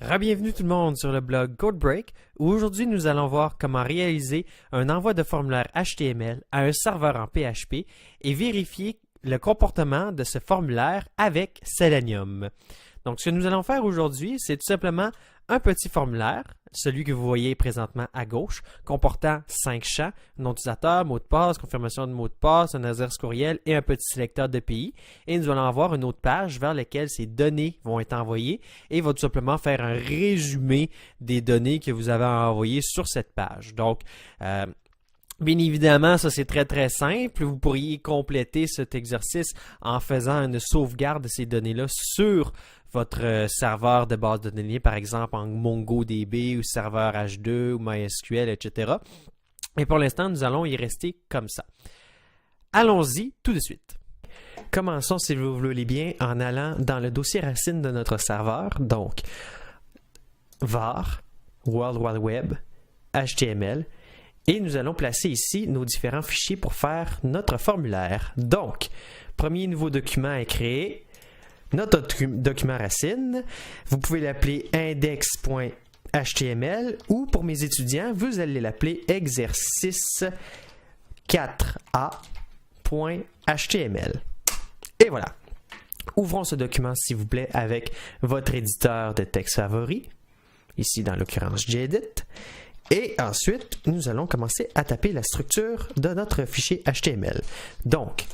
Bienvenue tout le monde sur le blog Codebreak où aujourd'hui nous allons voir comment réaliser un envoi de formulaire HTML à un serveur en PHP et vérifier le comportement de ce formulaire avec Selenium. Donc ce que nous allons faire aujourd'hui, c'est tout simplement un petit formulaire, celui que vous voyez présentement à gauche, comportant 5 champs, nom d'utilisateur, mot de passe, confirmation de mot de passe, un adresse courriel et un petit sélecteur de pays. Et nous allons avoir une autre page vers laquelle ces données vont être envoyées et va tout simplement faire un résumé des données que vous avez envoyées sur cette page. Donc, bien évidemment, ça c'est très simple. Vous pourriez compléter cet exercice en faisant une sauvegarde de ces données-là sur votre serveur de base de données, par exemple en MongoDB ou serveur H2 ou MySQL, etc. Et pour l'instant, nous allons y rester comme ça. Allons-y tout de suite. Commençons, si vous voulez bien, en allant dans le dossier racine de notre serveur. Donc, var, World Wide Web, HTML. Et nous allons placer ici nos différents fichiers pour faire notre formulaire. Donc, premier nouveau document est créé. Notre document racine, vous pouvez l'appeler index.html ou pour mes étudiants, vous allez l'appeler exercice 4a.html. Et voilà. Ouvrons ce document, s'il vous plaît, avec votre éditeur de texte favori, ici dans l'occurrence Gedit. Et ensuite, nous allons commencer à taper la structure de notre fichier HTML. Donc,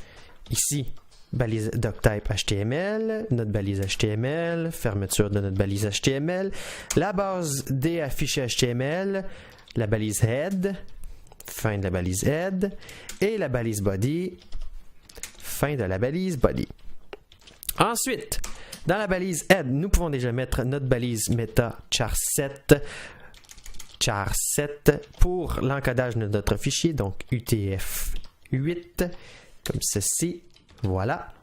ici, balise doctype HTML, notre balise HTML, fermeture de notre balise HTML, la base des fichiers HTML, la balise head, fin de la balise head, et la balise body, fin de la balise body. Ensuite, dans la balise head, nous pouvons déjà mettre notre balise meta char7 pour l'encodage de notre fichier, donc UTF-8, comme ceci. Voilà.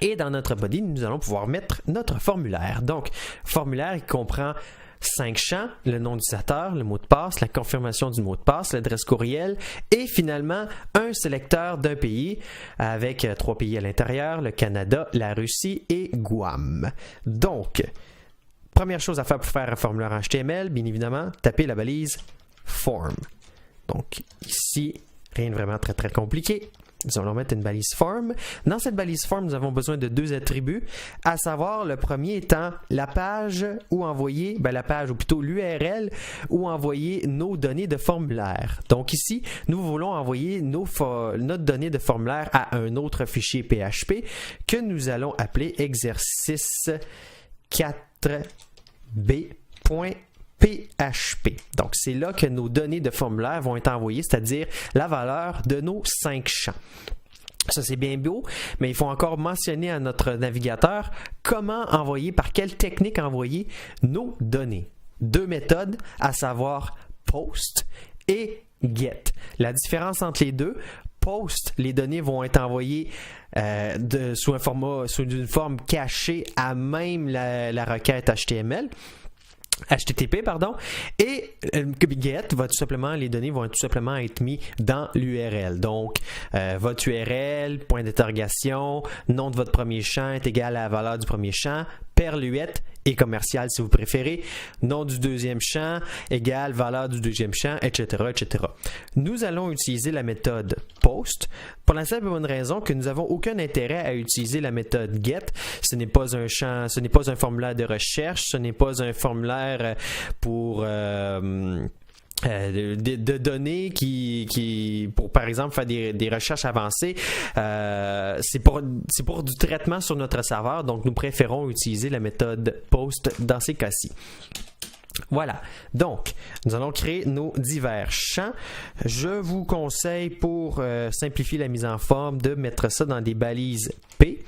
Et dans notre body, nous allons pouvoir mettre notre formulaire. Donc, formulaire qui comprend 5 champs, le nom d'utilisateur, le mot de passe, la confirmation du mot de passe, l'adresse courriel et finalement un sélecteur d'un pays avec 3 pays à l'intérieur, le Canada, la Russie et Guam. Donc, première chose à faire pour faire un formulaire en HTML, bien évidemment, taper la balise form. Donc, ici, rien de vraiment très compliqué. Nous allons mettre une balise form. Dans cette balise form, nous avons besoin de 2 attributs, à savoir le premier étant la page où envoyer, la page ou plutôt l'URL où envoyer nos données de formulaire. Donc ici, nous voulons envoyer notre donnée de formulaire à un autre fichier PHP que nous allons appeler exercice 4b.php. Donc, c'est là que nos données de formulaire vont être envoyées, c'est-à-dire la valeur de nos 5 champs. Ça, c'est bien beau, mais il faut encore mentionner à notre navigateur comment envoyer, par quelle technique envoyer nos données. 2 méthodes, à savoir post et get. La différence entre les deux, post, les données vont être envoyées sous une forme cachée à même la requête HTTP, et get va tout simplement, les données vont tout simplement être mises dans l'URL. Donc, votre URL, point d'interrogation, nom de votre premier champ est égal à la valeur du premier champ, perluette et commercial si vous préférez, nom du deuxième champ égale valeur du deuxième champ, etc. Nous allons utiliser la méthode post pour la simple et bonne raison que nous n'avons aucun intérêt à utiliser la méthode get. Ce n'est pas un champ, ce n'est pas un formulaire de recherche, ce n'est pas un formulaire pour de données pour par exemple faire des recherches avancées, c'est pour du traitement sur notre serveur, donc nous préférons utiliser la méthode post dans ces cas-ci. Voilà, donc nous allons créer nos divers champs. Je vous conseille pour simplifier la mise en forme de mettre ça dans des balises P.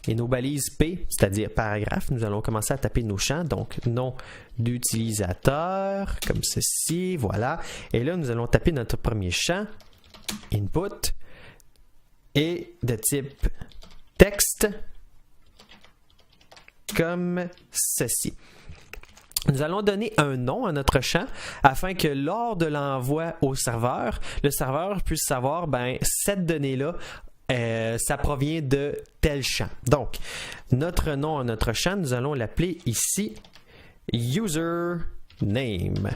Et nos balises P, c'est-à-dire paragraphe, nous allons commencer à taper nos champs. Donc, nom d'utilisateur, comme ceci, voilà. Et là, nous allons taper notre premier champ, input, et de type texte, comme ceci. Nous allons donner un nom à notre champ afin que lors de l'envoi au serveur, le serveur puisse savoir, cette donnée-là, ça provient de tel champ. Donc, notre nom à notre champ, nous allons l'appeler ici username.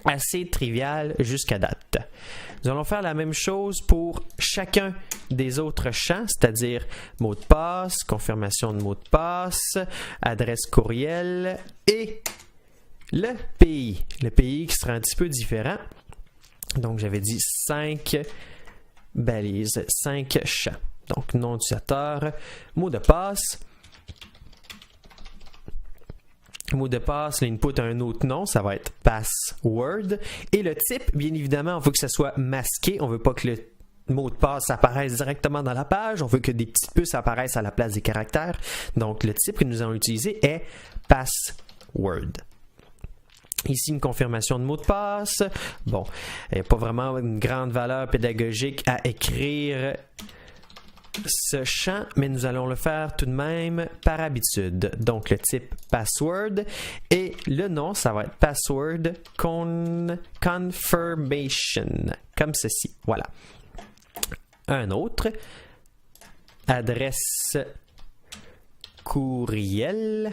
Assez trivial jusqu'à date. Nous allons faire la même chose pour chacun des autres champs, c'est-à-dire mot de passe, confirmation de mot de passe, adresse courriel et le pays. Le pays qui sera un petit peu différent. Donc, j'avais dit 5 balises, 5 champs. Donc, nom d'utilisateur, mot de passe. Mot de passe, l'input a un autre nom, ça va être password. Et le type, bien évidemment, on veut que ça soit masqué. On ne veut pas que le mot de passe apparaisse directement dans la page. On veut que des petites puces apparaissent à la place des caractères. Donc, le type que nous allons utiliser est password. Ici, une confirmation de mot de passe. Bon, il n'y a pas vraiment une grande valeur pédagogique à écrire ce champ, mais nous allons le faire tout de même par habitude. Donc, le type password et le nom, ça va être password confirmation, comme ceci. Voilà. Un autre, adresse courriel,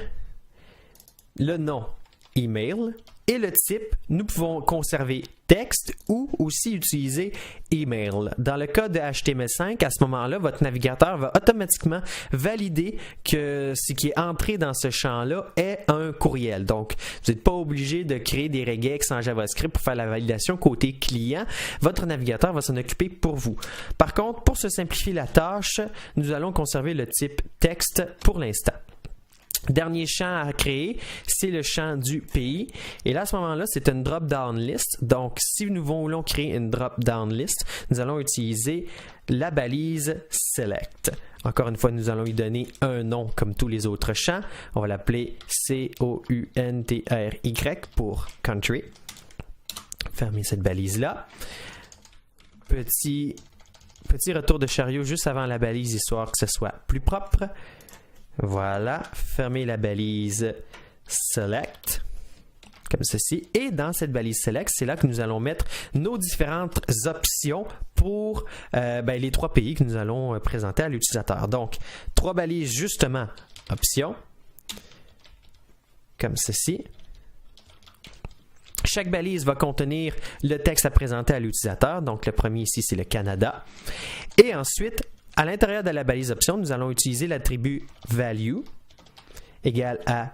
le nom, email. Et le type, nous pouvons conserver texte ou aussi utiliser email. Dans le cas de HTML5, à ce moment-là, votre navigateur va automatiquement valider que ce qui est entré dans ce champ-là est un courriel. Donc, vous n'êtes pas obligé de créer des regex en JavaScript pour faire la validation côté client. Votre navigateur va s'en occuper pour vous. Par contre, pour se simplifier la tâche, nous allons conserver le type texte pour l'instant. Dernier champ à créer, c'est le champ du pays. Et là, à ce moment-là, c'est une drop-down list. Donc, si nous voulons créer une drop-down list, nous allons utiliser la balise select. Encore une fois, nous allons lui donner un nom comme tous les autres champs. On va l'appeler COUNTRY pour country. Fermez cette balise-là. Petit retour de chariot juste avant la balise, histoire que ce soit plus propre. Voilà, fermez la balise select, comme ceci. Et dans cette balise select, c'est là que nous allons mettre nos différentes options pour les 3 pays que nous allons présenter à l'utilisateur. Donc, 3 balises justement, options, comme ceci. Chaque balise va contenir le texte à présenter à l'utilisateur. Donc, le premier ici, c'est le Canada. Et ensuite, à l'intérieur de la balise option, nous allons utiliser l'attribut value égal à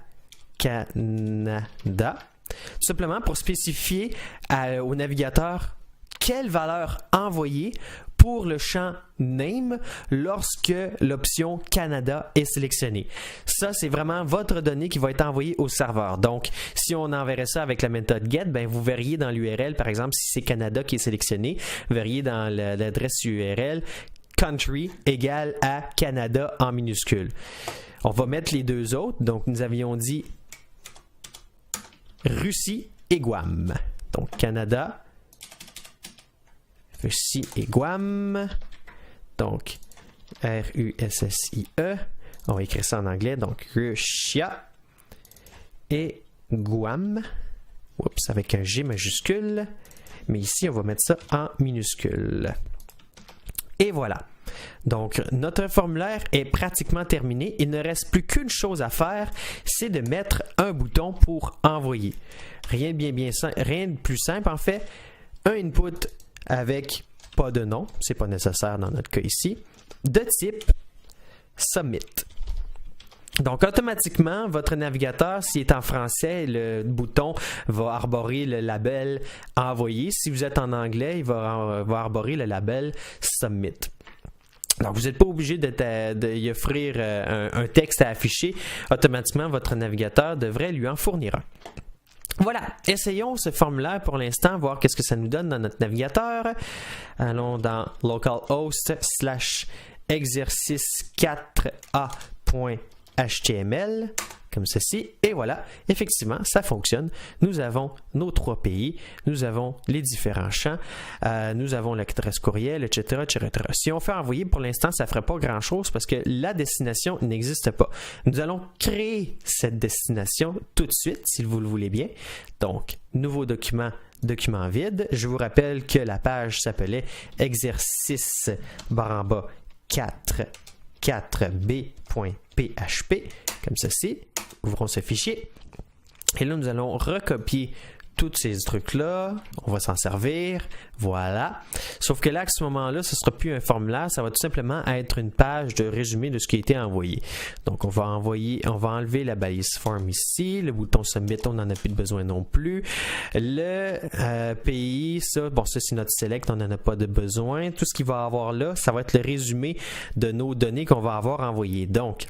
Canada, tout simplement pour spécifier au navigateur quelle valeur envoyer pour le champ name lorsque l'option Canada est sélectionnée. Ça, c'est vraiment votre donnée qui va être envoyée au serveur. Donc, si on enverrait ça avec la méthode get, vous verriez dans l'URL, par exemple, si c'est Canada qui est sélectionné, vous verriez dans l'adresse URL country égale à Canada en minuscule. On va mettre les deux autres. Donc, nous avions dit Russie et Guam. Donc, Canada, Russie et Guam. Donc, R-U-S-S-I-E. On va écrire ça en anglais. Donc, Russia et Guam. Oups, avec un G majuscule. Mais ici, on va mettre ça en minuscule. Et voilà. Donc, notre formulaire est pratiquement terminé. Il ne reste plus qu'une chose à faire, c'est de mettre un bouton pour envoyer. Rien de plus simple en fait. Un input avec pas de nom, c'est pas nécessaire dans notre cas ici, de type submit. Donc, automatiquement, votre navigateur, s'il est en français, le bouton va arborer le label envoyer. Si vous êtes en anglais, il va arborer le label submit. Donc, vous n'êtes pas obligé d'y offrir un texte à afficher. Automatiquement, votre navigateur devrait lui en fournir un. Voilà, essayons ce formulaire pour l'instant, voir qu'est-ce que ça nous donne dans notre navigateur. Allons dans localhost /exercice 4a.html, comme ceci. Et voilà, effectivement, ça fonctionne. Nous avons nos 3 pays, nous avons les différents champs, nous avons l'adresse courriel, etc., etc. Si on fait envoyer, pour l'instant, ça ne ferait pas grand-chose parce que la destination n'existe pas. Nous allons créer cette destination tout de suite, si vous le voulez bien. Donc, nouveau document vide. Je vous rappelle que la page s'appelait exercice /4 4b.php, comme ceci. Ouvrons ce fichier. Et là, nous allons recopier tous ces trucs-là, on va s'en servir, voilà. Sauf que là, à ce moment-là, ce ne sera plus un formulaire, ça va tout simplement être une page de résumé de ce qui a été envoyé. Donc, on va enlever la balise form ici, le bouton submit, on n'en a plus de besoin non plus. Le pays, ça c'est notre select, on n'en a pas de besoin. Tout ce qu'il va avoir là, ça va être le résumé de nos données qu'on va avoir envoyées. Donc,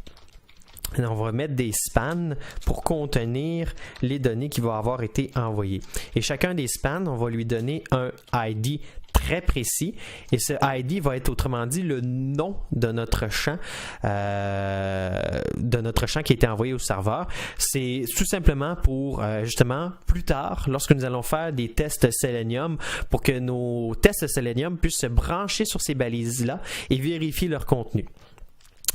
on va mettre des spans pour contenir les données qui vont avoir été envoyées. Et chacun des spans, on va lui donner un ID très précis. Et ce ID va être autrement dit le nom de notre champ qui a été envoyé au serveur. C'est tout simplement pour justement plus tard, lorsque nous allons faire des tests Selenium, pour que nos tests Selenium puissent se brancher sur ces balises-là et vérifier leur contenu.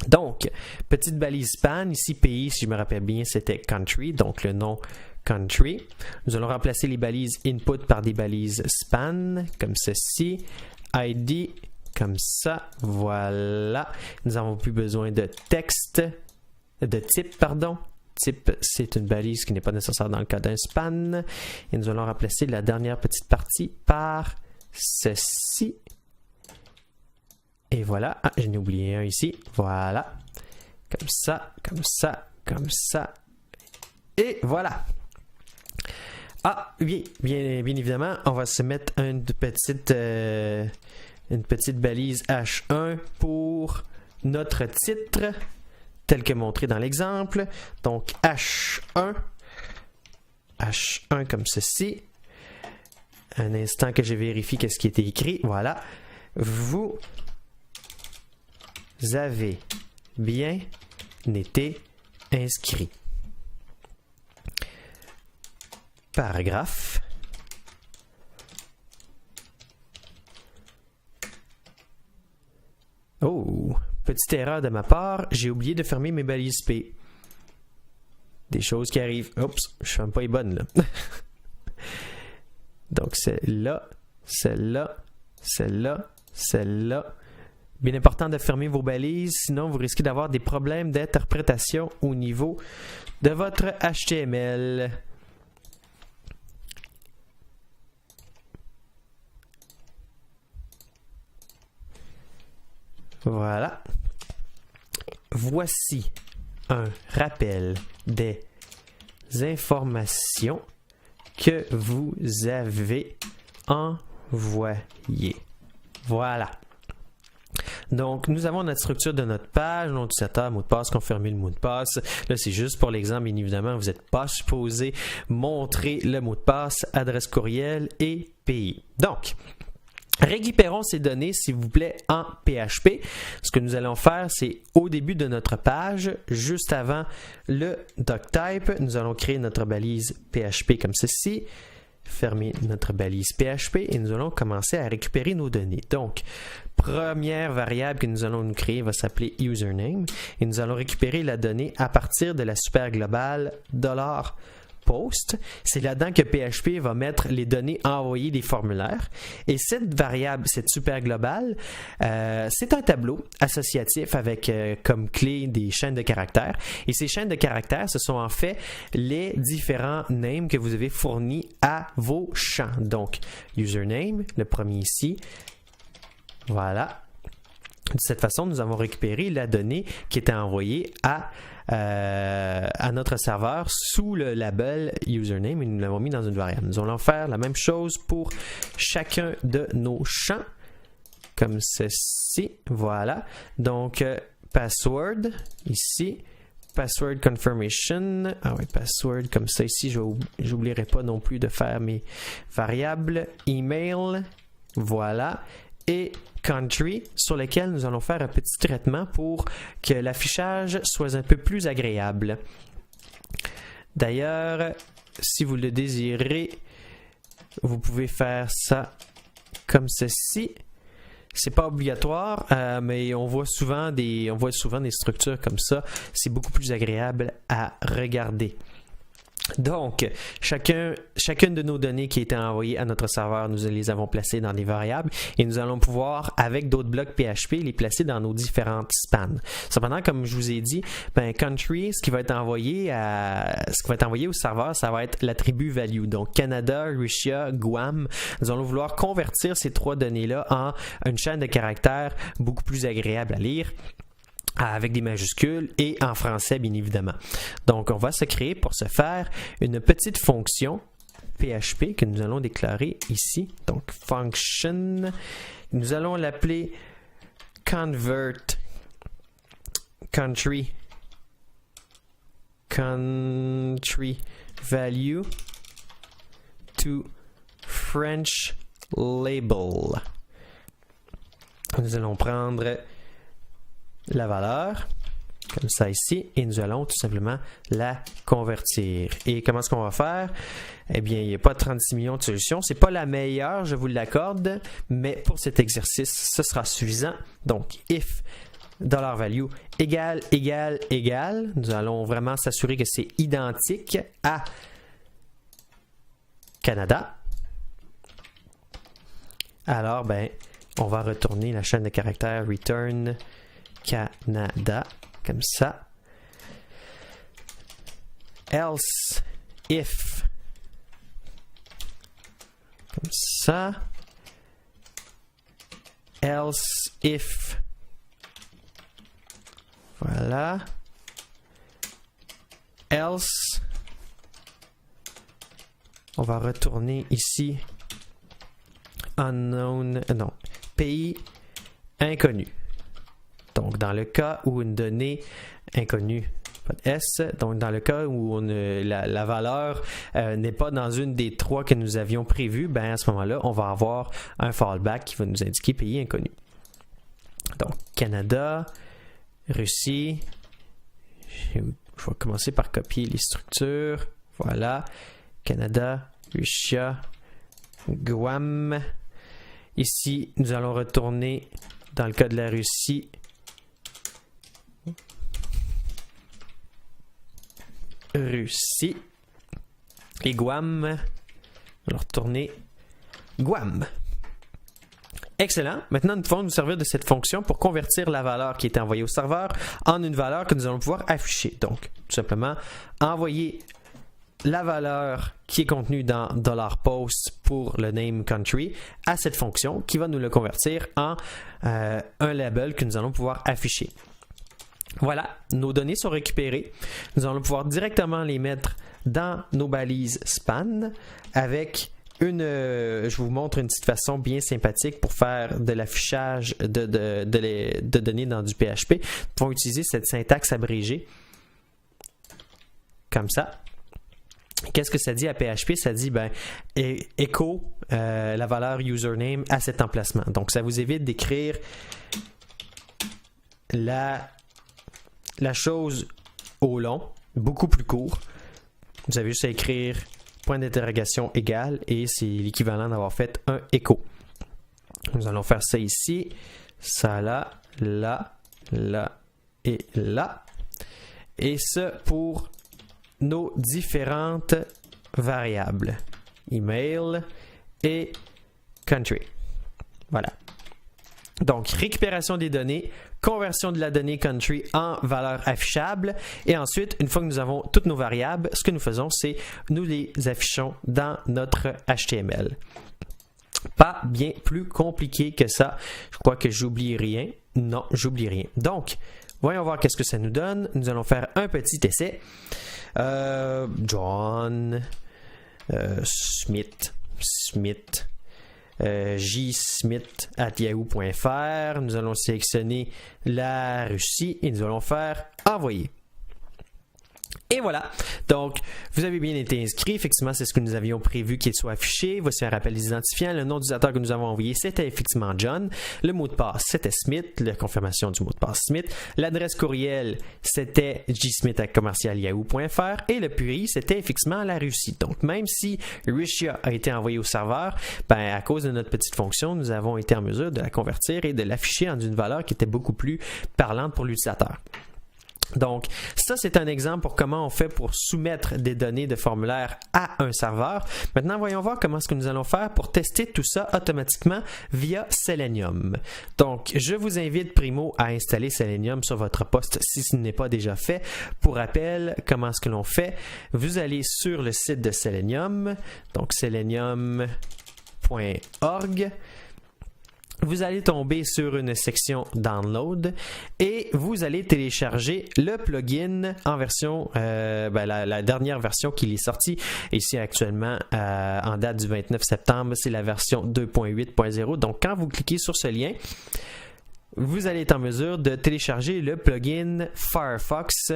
Donc, petite balise span, ici pays, si je me rappelle bien, c'était country, donc le nom country. Nous allons remplacer les balises input par des balises span, comme ceci, ID, comme ça, voilà. Nous n'avons plus besoin de texte, de type, pardon. Type, c'est une balise qui n'est pas nécessaire dans le cas d'un span. Et nous allons remplacer la dernière petite partie par ceci. Et voilà, j'en ai oublié un ici, voilà, comme ça, comme ça, comme ça, et voilà. Bien évidemment, on va se mettre une petite balise H1 pour notre titre, tel que montré dans l'exemple. Donc H1 comme ceci. Un instant que je vérifie qu'est-ce qui était écrit, voilà. Vous avez bien été inscrit. Paragraphe. Oh, petite erreur de ma part, j'ai oublié de fermer mes balises P. Des choses qui arrivent. Oups, je ferme pas les bonnes là. Donc celle-là, celle-là, celle-là, celle-là. Bien important de fermer vos balises, sinon vous risquez d'avoir des problèmes d'interprétation au niveau de votre HTML. Voilà. Voici un rappel des informations que vous avez envoyées. Voilà. Donc, nous avons notre structure de notre page, nom utilisateur, mot de passe, confirmer le mot de passe. Là, c'est juste pour l'exemple, bien évidemment, vous n'êtes pas supposé montrer le mot de passe, adresse courriel et pays. Donc, récupérons ces données, s'il vous plaît, en PHP. Ce que nous allons faire, c'est au début de notre page, juste avant le doctype, nous allons créer notre balise PHP comme ceci. Fermer notre balise PHP et nous allons commencer à récupérer nos données. Donc, première variable que nous allons nous créer va s'appeler username et nous allons récupérer la donnée à partir de la super globale $post. C'est là-dedans que PHP va mettre les données envoyées des formulaires. Et cette variable, cette super globale, c'est un tableau associatif avec comme clé des chaînes de caractères. Et ces chaînes de caractères, ce sont en fait les différents names que vous avez fournis à vos champs. Donc, username, le premier ici. Voilà. De cette façon, nous avons récupéré la donnée qui était envoyée à notre serveur sous le label username et nous l'avons mis dans une variable. Nous allons faire la même chose pour chacun de nos champs comme ceci. Voilà. Donc, password ici. Password confirmation. Ah oui, password comme ça ici. J'oublierai pas non plus de faire mes variables. Email. Voilà. Et country, sur lequel nous allons faire un petit traitement pour que l'affichage soit un peu plus agréable. D'ailleurs, si vous le désirez, vous pouvez faire ça comme ceci. C'est pas obligatoire, mais on voit souvent des structures comme ça. C'est beaucoup plus agréable à regarder. Donc, chacune de nos données qui a été envoyées à notre serveur, nous les avons placées dans des variables et nous allons pouvoir, avec d'autres blocs PHP, les placer dans nos différentes spans. Cependant, comme je vous ai dit, country, ce qui va être envoyé au serveur, ça va être l'attribut value. Donc, Canada, Russia, Guam. Nous allons vouloir convertir ces 3 données-là en une chaîne de caractères beaucoup plus agréable à lire, avec des majuscules et en français bien évidemment. Donc on va se créer pour ce faire une petite fonction PHP que nous allons déclarer ici. Donc function, nous allons l'appeler convert country value to French label. Nous allons prendre la valeur, comme ça ici, et nous allons tout simplement la convertir. Et comment est-ce qu'on va faire? Eh bien, il n'y a pas 36 millions de solutions. Ce n'est pas la meilleure, je vous l'accorde, mais pour cet exercice, ce sera suffisant. Donc, if $value égale, nous allons vraiment s'assurer que c'est identique à Canada. Alors, on va retourner la chaîne de caractères return Canada, comme ça. Else, if, comme ça. Else, if, voilà. Else, on va retourner ici. Unknown, non, pays inconnu. Donc, dans le cas où une donnée inconnue, pas de S, donc dans le cas où la valeur n'est pas dans une des 3 que nous avions prévues, à ce moment-là, on va avoir un fallback qui va nous indiquer pays inconnu. Donc, Canada, Russie, je vais commencer par copier les structures. Voilà, Canada, Russia, Guam. Ici, nous allons retourner dans le cas de la Russie. Russie et Guam. On va retourner Guam. Excellent. Maintenant, nous pouvons nous servir de cette fonction pour convertir la valeur qui est envoyée au serveur en une valeur que nous allons pouvoir afficher. Donc, tout simplement, envoyer la valeur qui est contenue dans $post pour le name country à cette fonction qui va nous le convertir en un label que nous allons pouvoir afficher. Voilà, nos données sont récupérées. Nous allons pouvoir directement les mettre dans nos balises span avec je vous montre une petite façon bien sympathique pour faire de l'affichage de données dans du PHP. Nous pouvons utiliser cette syntaxe abrégée comme ça. Qu'est-ce que ça dit à PHP? Ça dit écho la valeur username à cet emplacement. Donc, ça vous évite d'écrire la chose au long, beaucoup plus court. Vous avez juste à écrire point d'interrogation égal et c'est l'équivalent d'avoir fait un écho. Nous allons faire ça ici, ça là, là, là et là. Et ce pour nos différentes variables. Email et country. Voilà. Donc, récupération des données, conversion de la donnée country en valeur affichable. Et ensuite, une fois que nous avons toutes nos variables, ce que nous faisons, c'est nous les affichons dans notre HTML. Pas bien plus compliqué que ça. Je crois que j'oublie rien. Non, j'oublie rien. Donc, voyons voir qu'est-ce que ça nous donne. Nous allons faire un petit essai. John Smith jsmith@yahoo.fr. Nous allons sélectionner la Russie et nous allons faire envoyer. Et voilà. Donc, vous avez bien été inscrit. Effectivement, c'est ce que nous avions prévu qu'il soit affiché. Voici un rappel des identifiants. Le nom d'utilisateur que nous avons envoyé, c'était effectivement John. Le mot de passe, c'était Smith. La confirmation du mot de passe Smith. L'adresse courriel, c'était jsmith@yahoo.fr. Et le pays, c'était effectivement la Russie. Donc, même si Russia a été envoyé au serveur, à cause de notre petite fonction, nous avons été en mesure de la convertir et de l'afficher en une valeur qui était beaucoup plus parlante pour l'utilisateur. Donc, ça, c'est un exemple pour comment on fait pour soumettre des données de formulaire à un serveur. Maintenant, voyons voir comment est-ce que nous allons faire pour tester tout ça automatiquement via Selenium. Donc, je vous invite, primo, à installer Selenium sur votre poste si ce n'est pas déjà fait. Pour rappel, comment est-ce que l'on fait? Vous allez sur le site de Selenium, donc selenium.org. Vous allez tomber sur une section Download et vous allez télécharger le plugin en version, la dernière version qui est sortie ici actuellement en date du 29 septembre. C'est la version 2.8.0. Donc, quand vous cliquez sur ce lien, vous allez être en mesure de télécharger le plugin Firefox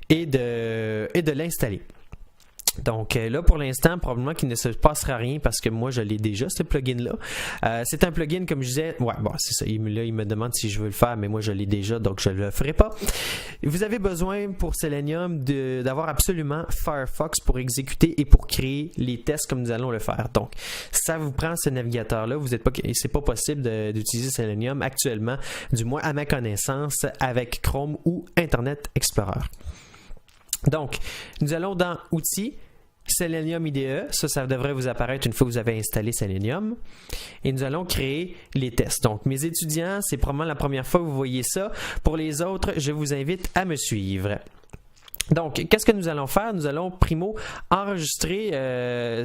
et de l'installer. Donc là, pour l'instant, probablement qu'il ne se passera rien parce que moi, je l'ai déjà, ce plugin-là. C'est un plugin, comme je disais, c'est ça. Là, il me demande si je veux le faire, mais moi, je l'ai déjà, donc je ne le ferai pas. Vous avez besoin pour Selenium d'avoir absolument Firefox pour exécuter et pour créer les tests comme nous allons le faire. Donc, ça vous prend ce navigateur-là. C'est pas possible d'utiliser Selenium actuellement, du moins à ma connaissance, avec Chrome ou Internet Explorer. Donc, nous allons dans Outils, Selenium IDE, ça devrait vous apparaître une fois que vous avez installé Selenium. Et nous allons créer les tests. Donc, mes étudiants, c'est probablement la première fois que vous voyez ça. Pour les autres, je vous invite à me suivre. Donc, qu'est-ce que nous allons faire? Nous allons, primo, enregistrer,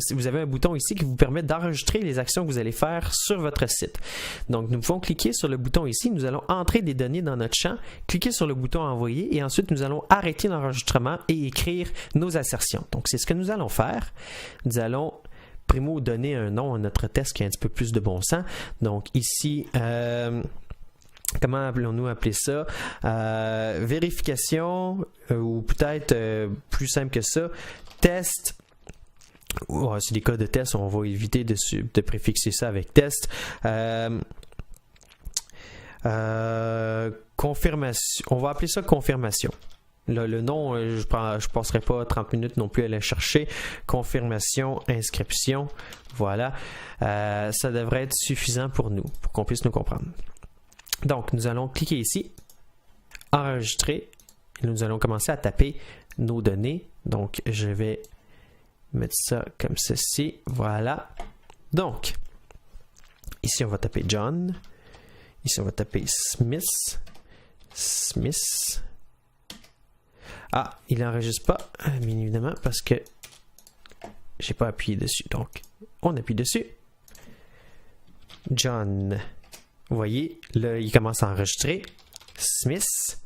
vous avez un bouton ici qui vous permet d'enregistrer les actions que vous allez faire sur votre site. Donc, nous pouvons cliquer sur le bouton ici, nous allons entrer des données dans notre champ, cliquer sur le bouton envoyer et ensuite nous allons arrêter l'enregistrement et écrire nos assertions. Donc, c'est ce que nous allons faire. Nous allons, primo, donner un nom à notre test qui a un petit peu plus de bon sens. Donc, ici, comment appelons-nous appeler ça? Vérification, ou peut-être plus simple que ça, test. C'est des cas de test, on va éviter de préfixer ça avec test. Confirmation, on va appeler ça confirmation. Là, le nom, je ne passerai pas 30 minutes non plus à le chercher. Confirmation, inscription, voilà. Ça devrait être suffisant pour nous, pour qu'on puisse nous comprendre. Donc, nous allons cliquer ici, enregistrer, et nous allons commencer à taper nos données. Donc, je vais mettre ça comme ceci, voilà. Donc, ici, on va taper John, ici, on va taper Smith. Ah, il n'enregistre pas, bien évidemment, parce que j'ai pas appuyé dessus. Donc, on appuie dessus. John. Vous voyez, là, il commence à enregistrer. Smith.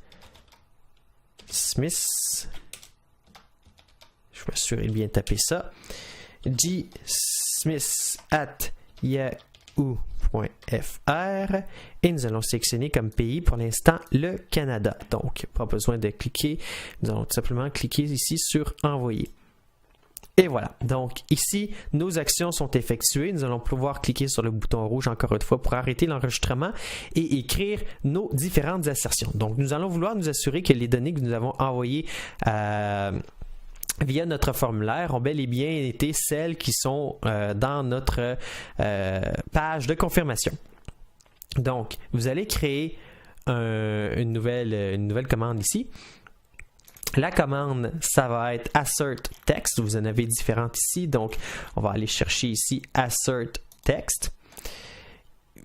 Je m'assurer de bien taper ça. gsmith@yahoo.fr et nous allons sélectionner comme pays pour l'instant le Canada. Donc, pas besoin de cliquer. Nous allons tout simplement cliquer ici sur envoyer. Et voilà, donc ici, nos actions sont effectuées. Nous allons pouvoir cliquer sur le bouton rouge encore une fois pour arrêter l'enregistrement et écrire nos différentes assertions. Donc, nous allons vouloir nous assurer que les données que nous avons envoyées via notre formulaire ont bel et bien été celles qui sont dans notre page de confirmation. Donc, vous allez créer une nouvelle commande ici. La commande, ça va être assert text. Vous en avez différentes ici. Donc, on va aller chercher ici assert text.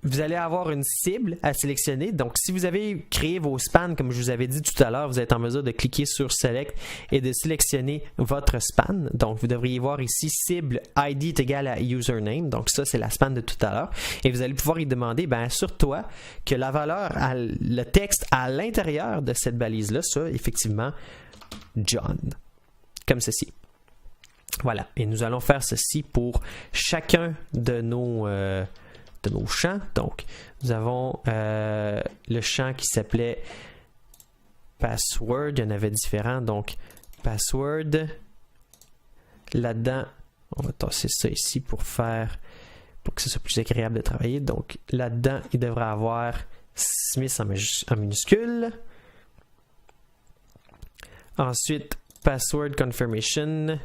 Vous allez avoir une cible à sélectionner. Donc, si vous avez créé vos spans, comme je vous avais dit tout à l'heure, vous êtes en mesure de cliquer sur Select et de sélectionner votre span. Donc, vous devriez voir ici cible ID est égal à username. Donc, ça, c'est la span de tout à l'heure. Et vous allez pouvoir y demander, assure-toi que la valeur, le texte à l'intérieur de cette balise-là, soit effectivement John, comme ceci. Voilà, et nous allons faire ceci pour chacun de nos champs. Donc, nous avons le champ qui s'appelait password, il y en avait différents, donc password. Là-dedans, on va tasser ça ici pour que ce soit plus agréable de travailler. Donc, là-dedans, il devrait avoir Smith en minuscule. Ensuite, password confirmation.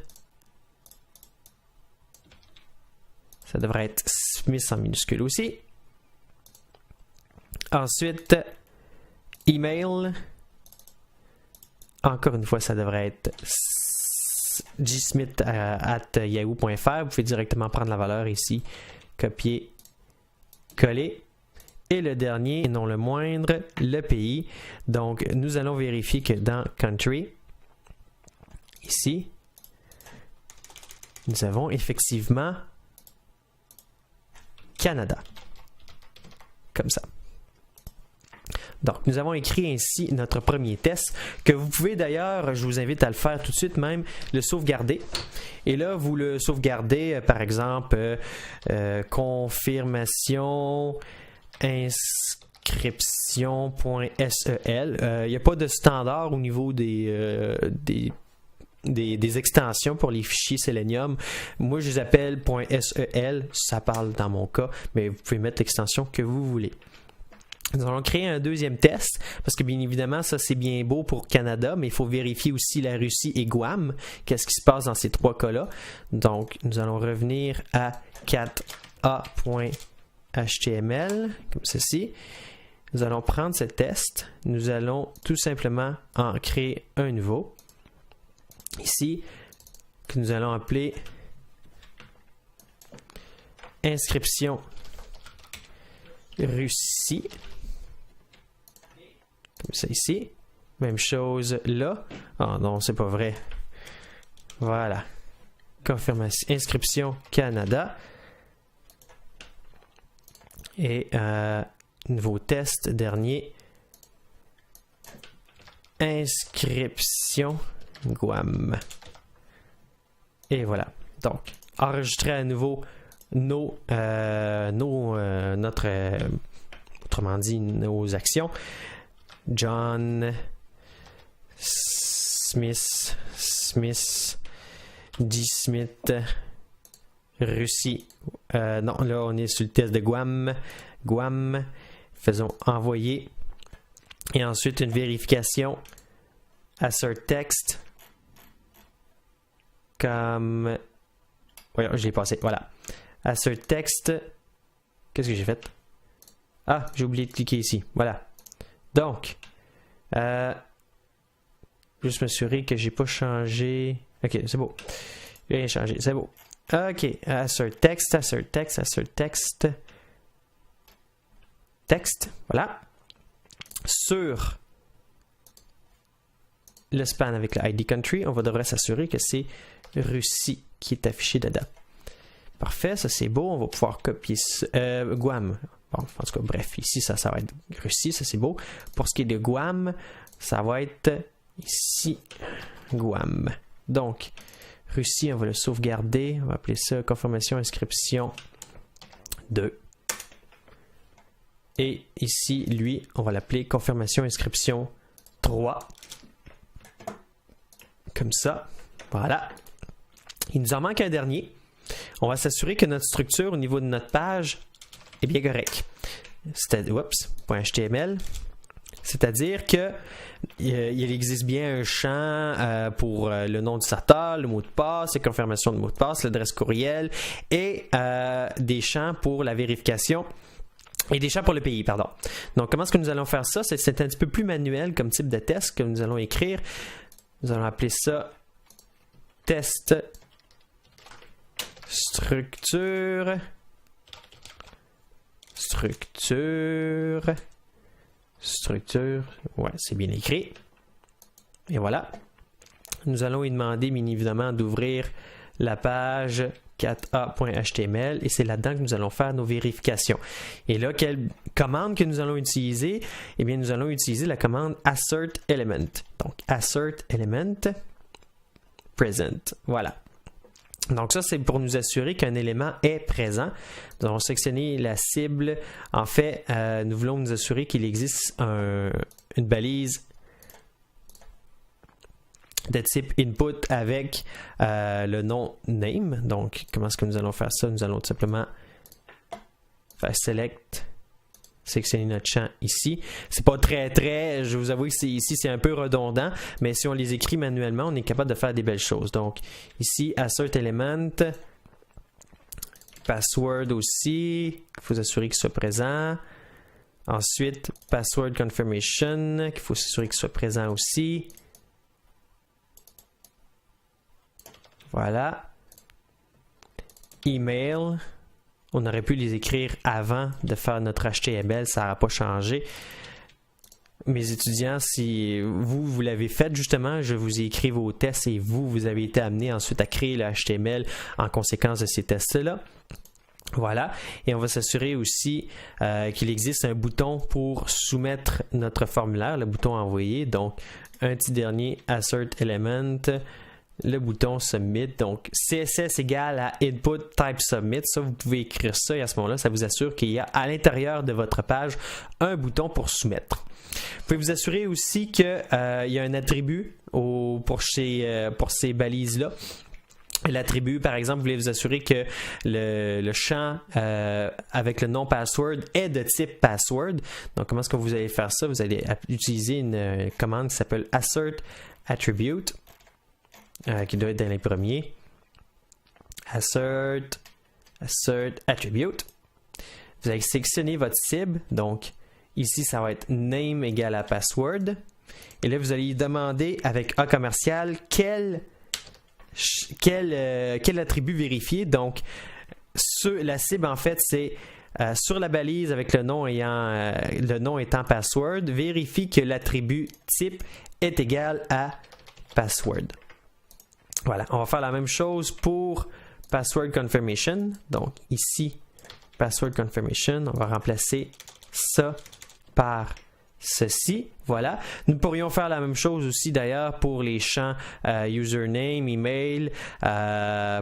Ça devrait être Smith en minuscule aussi. Ensuite, email encore une fois, ça devrait être gsmith@yahoo.fr. Vous pouvez directement prendre la valeur ici, copier, coller. Et le dernier, et non le moindre, le pays. Donc, nous allons vérifier que dans Country, ici, nous avons effectivement Canada. Comme ça. Donc, nous avons écrit ainsi notre premier test, que vous pouvez d'ailleurs, je vous invite à le faire tout de suite même, le sauvegarder. Et là, vous le sauvegardez, par exemple, confirmation inscription.sel. Il n'y a pas de standard au niveau des extensions pour les fichiers Selenium. Moi, je les appelle .sel, ça parle dans mon cas, mais vous pouvez mettre l'extension que vous voulez. Nous allons créer un deuxième test, parce que bien évidemment, ça c'est bien beau pour Canada, mais il faut vérifier aussi la Russie et Guam, qu'est-ce qui se passe dans ces trois cas-là. Donc, nous allons revenir à 4a.html, comme ceci. Nous allons prendre ce test, nous allons tout simplement en créer un nouveau, ici, que nous allons appeler inscription Russie. Comme ça ici. Même chose là. Ah non, c'est pas vrai. Voilà. Confirmation, inscription Canada. Et nouveau test, dernier. Inscription Guam. Et voilà. Donc, enregistrer à nouveau autrement dit, nos actions. John Smith, D. Smith, Russie. Non, là, on est sur le test de Guam. Faisons envoyer. Et ensuite, une vérification. Assert text. Comme... Oui, je l'ai passé. Voilà. Assert text. Qu'est-ce que j'ai fait? Ah, j'ai oublié de cliquer ici. Voilà. Donc, juste m'assurer que j'ai pas changé. Ok, c'est beau. J'ai rien changé, c'est beau. Ok, assert text. Texte, voilà. Sur le span avec le ID country, on devrait s'assurer que c'est Russie qui est affiché dedans. Parfait, ça c'est beau. On va pouvoir copier Guam. Bon, en tout cas, bref, ici, ça va être Russie, ça c'est beau. Pour ce qui est de Guam, ça va être ici, Guam. Donc, Russie, on va le sauvegarder. On va appeler ça confirmation inscription 2. Et ici, lui, on va l'appeler confirmation inscription 3. Comme ça. Voilà. Il nous en manque un dernier. On va s'assurer que notre structure au niveau de notre page est bien correcte. .html. C'est-à-dire que il existe bien un champ pour le nom du starter, le mot de passe, la confirmation de mot de passe, l'adresse courriel et des champs pour la vérification et des champs pour le pays, pardon. Donc, comment est-ce que nous allons faire ça? C'est un petit peu plus manuel comme type de test que nous allons écrire. Nous allons appeler ça test structure. Ouais, c'est bien écrit. Et voilà. Nous allons lui demander, bien évidemment, d'ouvrir la page 4a.html et c'est là-dedans que nous allons faire nos vérifications. Et là, quelle commande que nous allons utiliser? Eh bien, nous allons utiliser la commande assert element. Donc, assert element present. Voilà. Donc ça, c'est pour nous assurer qu'un élément est présent. Nous allons sélectionner la cible. En fait, nous voulons nous assurer qu'il existe une balise de type input avec le nom name. Donc, comment est-ce que nous allons faire ça? Nous allons tout simplement faire select, sélectionner notre champ ici. C'est pas je vous avoue que ici c'est un peu redondant, mais si on les écrit manuellement, on est capable de faire des belles choses. Donc ici, assert element, password aussi, il faut s'assurer qu'il soit présent. Ensuite, password confirmation, qu'il faut s'assurer qu'il soit présent aussi. Voilà. Email. On aurait pu les écrire avant de faire notre HTML, ça n'aura pas changé. Mes étudiants, si vous l'avez fait justement, je vous ai écrit vos tests et vous avez été amenés ensuite à créer le HTML en conséquence de ces tests-là. Voilà, et on va s'assurer aussi qu'il existe un bouton pour soumettre notre formulaire, le bouton envoyer. Donc, un petit dernier assert element, le bouton submit. Donc, CSS égale à input type submit. Ça, vous pouvez écrire ça et à ce moment-là, ça vous assure qu'il y a à l'intérieur de votre page un bouton pour soumettre. Vous pouvez vous assurer aussi qu'il y a un attribut pour ces balises-là. L'attribut, par exemple, vous voulez vous assurer que le champ avec le nom password est de type password. Donc, comment est-ce que vous allez faire ça? Vous allez utiliser une commande qui s'appelle assert attribute, qui doit être dans les premiers. Assert attribute. Vous allez sélectionner votre cible. Donc, ici, ça va être name égale à password. Et là, vous allez demander avec A commercial quel attribut vérifier. Donc, la cible, en fait, c'est sur la balise avec le nom étant password, vérifie que l'attribut type est égal à password. Voilà, on va faire la même chose pour password confirmation. Donc, ici, password confirmation, on va remplacer ça par ceci. Voilà. Nous pourrions faire la même chose aussi d'ailleurs pour les champs username, email,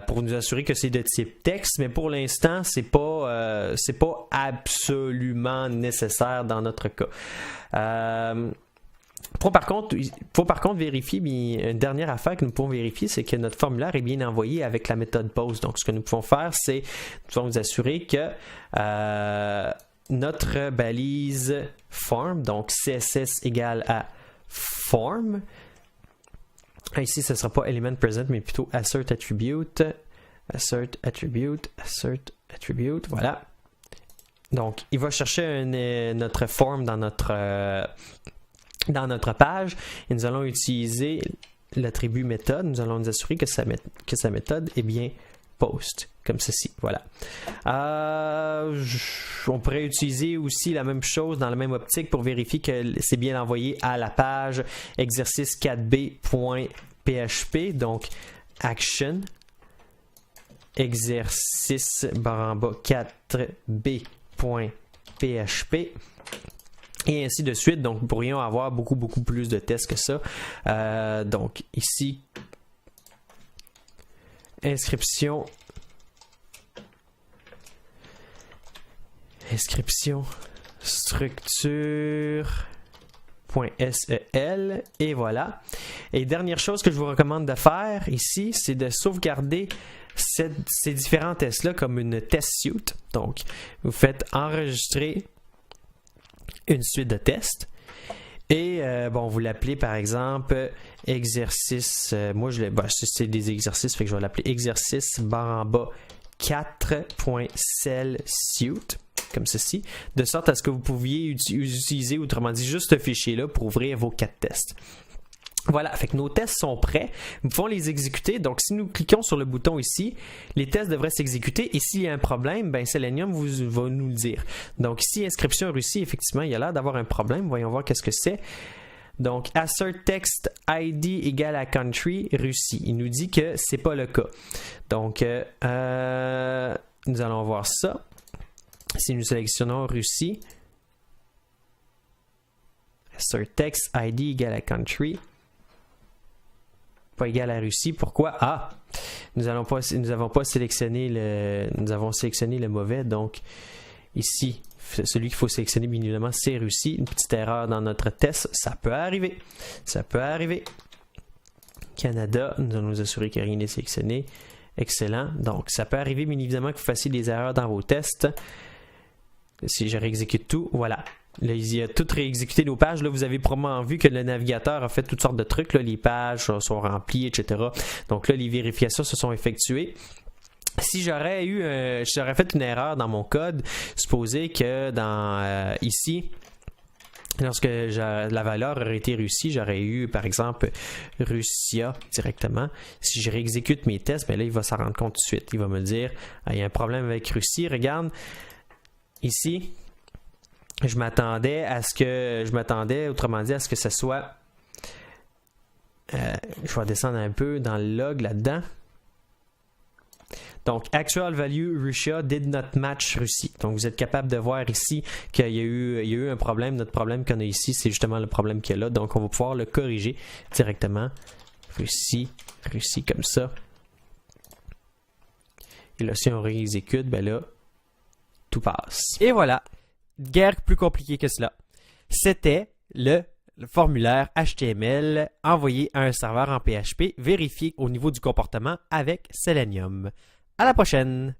pour nous assurer que c'est de type texte, mais pour l'instant, c'est pas absolument nécessaire dans notre cas. Faut par contre vérifier, une dernière affaire que nous pouvons vérifier, c'est que notre formulaire est bien envoyé avec la méthode post. Donc, ce que nous pouvons faire, c'est nous pouvons nous assurer que notre balise form, donc CSS égale à form. Ici, ce ne sera pas element present, mais plutôt assert attribute. Assert attribute, voilà. Donc, il va chercher notre form dans notre page et nous allons utiliser l'attribut méthode. Nous allons nous assurer que sa méthode est bien post, comme ceci. Voilà. On pourrait utiliser aussi la même chose dans la même optique pour vérifier que c'est bien envoyé à la page exercice 4b.php. Donc, action, exercice /4b.php. Et ainsi de suite. Donc, nous pourrions avoir beaucoup plus de tests que ça. Donc, ici, inscription structure.sel et voilà. Et dernière chose que je vous recommande de faire ici, c'est de sauvegarder ces différents tests-là comme une test suite. Donc, vous faites enregistrer une suite de tests. Et vous l'appelez par exemple exercice, c'est des exercices, fait que je vais l'appeler exercice /4.cell suite, comme ceci, de sorte à ce que vous pouviez utiliser, autrement dit, juste ce fichier-là pour ouvrir vos 4 tests. Voilà, fait que nos tests sont prêts, nous pouvons les exécuter. Donc, si nous cliquons sur le bouton ici, les tests devraient s'exécuter et s'il y a un problème, Selenium va nous le dire. Donc, ici, inscription réussie, effectivement, il y a l'air d'avoir un problème. Voyons voir qu'est-ce que c'est. Donc, assert text ID égale à country réussi. Il nous dit que c'est pas le cas. Donc, nous allons voir ça. Si nous sélectionnons réussi, assert text ID égale à country. Pas égal à Russie. Pourquoi? Nous avons sélectionné le mauvais. Donc, ici, celui qu'il faut sélectionner, bien évidemment, c'est Russie. Une petite erreur dans notre test. Ça peut arriver. Canada, nous allons nous assurer que rien n'est sélectionné. Excellent. Donc, ça peut arriver, bien évidemment, que vous fassiez des erreurs dans vos tests. Si je réexécute tout, voilà. Là, il a tout réexécuté nos pages. Là, vous avez probablement vu que le navigateur a fait toutes sortes de trucs. Là, les pages sont remplies, etc. Donc là, les vérifications se sont effectuées. Si j'aurais fait une erreur dans mon code, supposez que ici, Lorsque la valeur aurait été Russie, j'aurais eu, par exemple, Russia directement. Si je réexécute mes tests, ben là, il va s'en rendre compte tout de suite. Il va me dire, il y a un problème avec Russie. Regarde, ici, je m'attendais, autrement dit, à ce que ce soit... je vais descendre un peu dans le log là-dedans. Donc, actual value Russia did not match Russie. Donc, vous êtes capable de voir ici qu'il y a eu un problème. Notre problème qu'on a ici, c'est justement le problème qu'il y a là. Donc, on va pouvoir le corriger directement. Russie comme ça. Et là, si on réexécute, ben là, tout passe. Et voilà. Guère plus compliqué que cela. C'était le formulaire HTML envoyé à un serveur en PHP, vérifié au niveau du comportement avec Selenium. À la prochaine!